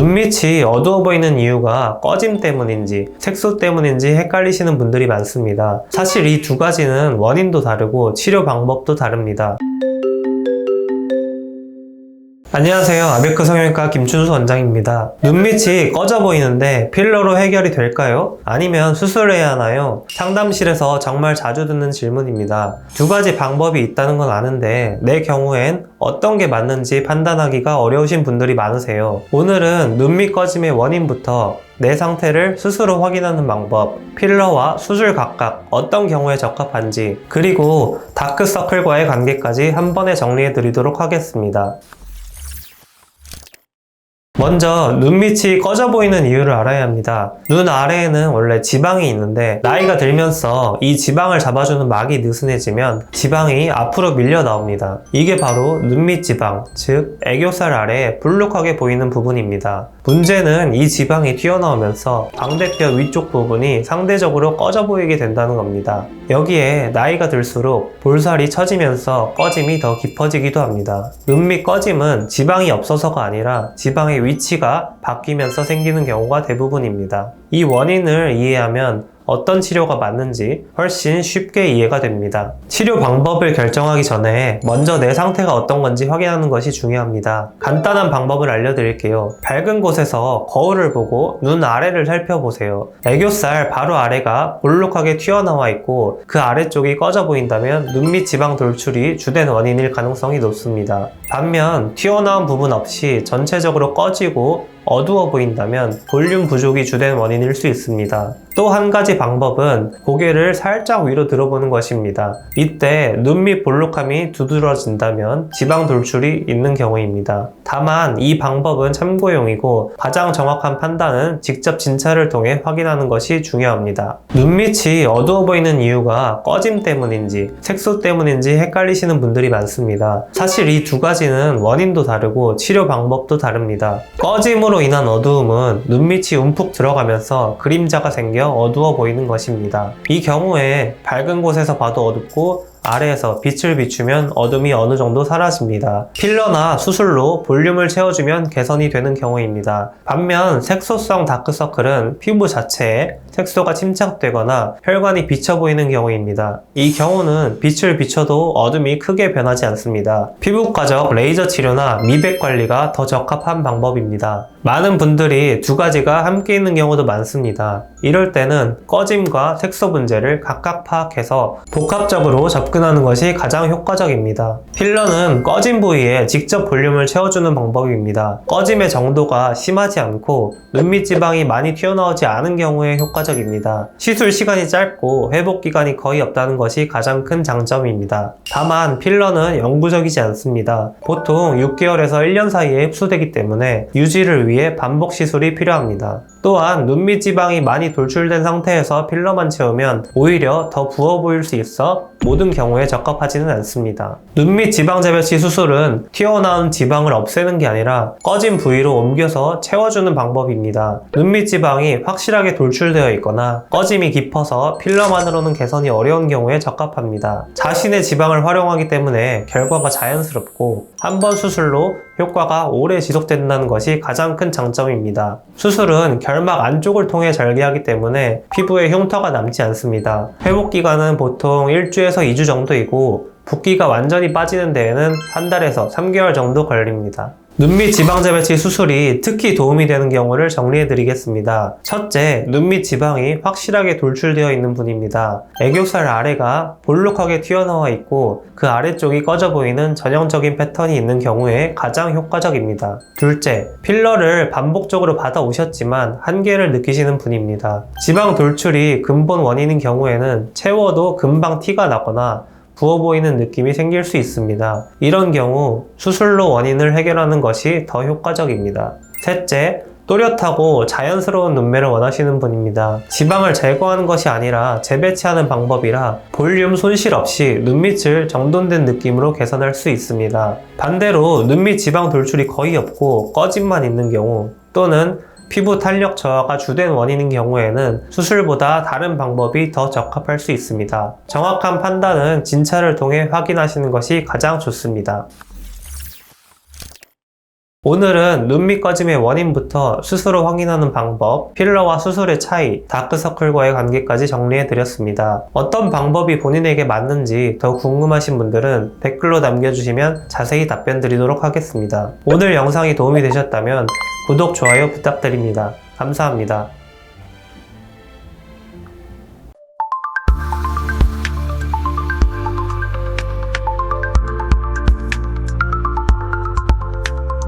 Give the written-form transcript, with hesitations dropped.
눈밑이 어두워 보이는 이유가 꺼짐 때문인지 색소 때문인지 헷갈리시는 분들이 많습니다. 사실 이 두 가지는 원인도 다르고 치료 방법도 다릅니다. 안녕하세요. 아베크 성형외과 김춘수 원장입니다. 눈밑이 꺼져 보이는데 필러로 해결이 될까요? 아니면 수술해야 하나요? 상담실에서 정말 자주 듣는 질문입니다. 두 가지 방법이 있다는 건 아는데 내 경우엔 어떤 게 맞는지 판단하기가 어려우신 분들이 많으세요. 오늘은 눈밑 꺼짐의 원인부터 내 상태를 스스로 확인하는 방법, 필러와 수술 각각 어떤 경우에 적합한지, 그리고 다크서클과의 관계까지 한 번에 정리해 드리도록 하겠습니다. 먼저 눈밑이 꺼져 보이는 이유를 알아야 합니다. 눈 아래에는 원래 지방이 있는데 나이가 들면서 이 지방을 잡아주는 막이 느슨해지면 지방이 앞으로 밀려 나옵니다. 이게 바로 눈밑 지방, 즉 애교살 아래에 불룩하게 보이는 부분입니다. 문제는 이 지방이 튀어나오면서 광대뼈 위쪽 부분이 상대적으로 꺼져 보이게 된다는 겁니다. 여기에 나이가 들수록 볼살이 처지면서 꺼짐이 더 깊어지기도 합니다. 눈밑 꺼짐은 지방이 없어서가 아니라 지방의 위치가 바뀌면서 생기는 경우가 대부분입니다. 이 원인을 이해하면 어떤 치료가 맞는지 훨씬 쉽게 이해가 됩니다. 치료 방법을 결정하기 전에 먼저 내 상태가 어떤 건지 확인하는 것이 중요합니다. 간단한 방법을 알려드릴게요. 밝은 곳에서 거울을 보고 눈 아래를 살펴보세요. 애교살 바로 아래가 볼록하게 튀어나와 있고 그 아래쪽이 꺼져 보인다면 눈밑 지방 돌출이 주된 원인일 가능성이 높습니다. 반면 튀어나온 부분 없이 전체적으로 꺼지고 어두워 보인다면 볼륨 부족이 주된 원인일 수 있습니다. 또 한 가지 방법은 고개를 살짝 위로 들어보는 것입니다. 이때 눈밑 볼록함이 두드러진다면 지방 돌출이 있는 경우입니다. 다만 이 방법은 참고용이고 가장 정확한 판단은 직접 진찰을 통해 확인하는 것이 중요합니다. 눈밑이 어두워 보이는 이유가 꺼짐 때문인지 색소 때문인지 헷갈리시는 분들이 많습니다. 사실 이 두 가지는 원인도 다르고 치료 방법도 다릅니다. 꺼짐으로 인한 어두움은 눈밑이 움푹 들어가면서 그림자가 생겨 어두워 보이는 것입니다. 이 경우에 밝은 곳에서 봐도 어둡고 아래에서 빛을 비추면 어둠이 어느 정도 사라집니다. 필러나 수술로 볼륨을 채워주면 개선이 되는 경우입니다. 반면 색소성 다크서클은 피부 자체에 색소가 침착되거나 혈관이 비쳐 보이는 경우입니다. 이 경우는 빛을 비춰도 어둠이 크게 변하지 않습니다. 피부과적 레이저 치료나 미백 관리가 더 적합한 방법입니다. 많은 분들이 두 가지가 함께 있는 경우도 많습니다. 이럴 때는 꺼짐과 색소 문제를 각각 파악해서 복합적으로 접근하는 것이 가장 효과적입니다. 필러는 꺼진 부위에 직접 볼륨을 채워주는 방법입니다. 꺼짐의 정도가 심하지 않고 눈밑 지방이 많이 튀어나오지 않은 경우에 효과적입니다. 시술 시간이 짧고 회복 기간이 거의 없다는 것이 가장 큰 장점입니다. 다만 필러는 영구적이지 않습니다. 보통 6개월에서 1년 사이에 흡수되기 때문에 유지를 위해 반복 시술이 필요합니다. 또한 눈밑 지방이 많이 돌출된 상태에서 필러만 채우면 오히려 더 부어 보일 수 있어 모든 경우에 적합하지는 않습니다. 눈밑 지방 재배치 수술은 튀어나온 지방을 없애는 게 아니라 꺼진 부위로 옮겨서 채워주는 방법입니다. 눈밑 지방이 확실하게 돌출되어 있거나 꺼짐이 깊어서 필러만으로는 개선이 어려운 경우에 적합합니다. 자신의 지방을 활용하기 때문에 결과가 자연스럽고 한 번 수술로 효과가 오래 지속된다는 것이 가장 큰 장점입니다. 수술은 결막 안쪽을 통해 절개하기 때문에 피부에 흉터가 남지 않습니다. 회복 기간은 보통 1주에서 2주 정도이고 붓기가 완전히 빠지는 데에는 한 달에서 3개월 정도 걸립니다. 눈밑 지방 재배치 수술이 특히 도움이 되는 경우를 정리해 드리겠습니다. 첫째, 눈밑 지방이 확실하게 돌출되어 있는 분입니다. 애교살 아래가 볼록하게 튀어나와 있고 그 아래쪽이 꺼져 보이는 전형적인 패턴이 있는 경우에 가장 효과적입니다. 둘째, 필러를 반복적으로 받아 오셨지만 한계를 느끼시는 분입니다. 지방 돌출이 근본 원인인 경우에는 채워도 금방 티가 나거나 부어 보이는 느낌이 생길 수 있습니다. 이런 경우 수술로 원인을 해결하는 것이 더 효과적입니다. 셋째, 또렷하고 자연스러운 눈매를 원하시는 분입니다. 지방을 제거하는 것이 아니라 재배치하는 방법이라 볼륨 손실 없이 눈밑을 정돈된 느낌으로 개선할 수 있습니다. 반대로 눈밑 지방 돌출이 거의 없고 꺼짐만 있는 경우 또는 피부 탄력 저하가 주된 원인인 경우에는 수술보다 다른 방법이 더 적합할 수 있습니다. 정확한 판단은 진찰을 통해 확인하시는 것이 가장 좋습니다. 오늘은 눈밑 꺼짐의 원인부터 스스로 확인하는 방법, 필러와 수술의 차이, 다크서클과의 관계까지 정리해드렸습니다. 어떤 방법이 본인에게 맞는지 더 궁금하신 분들은 댓글로 남겨주시면 자세히 답변 드리도록 하겠습니다. 오늘 영상이 도움이 되셨다면 구독, 좋아요 부탁드립니다. 감사합니다.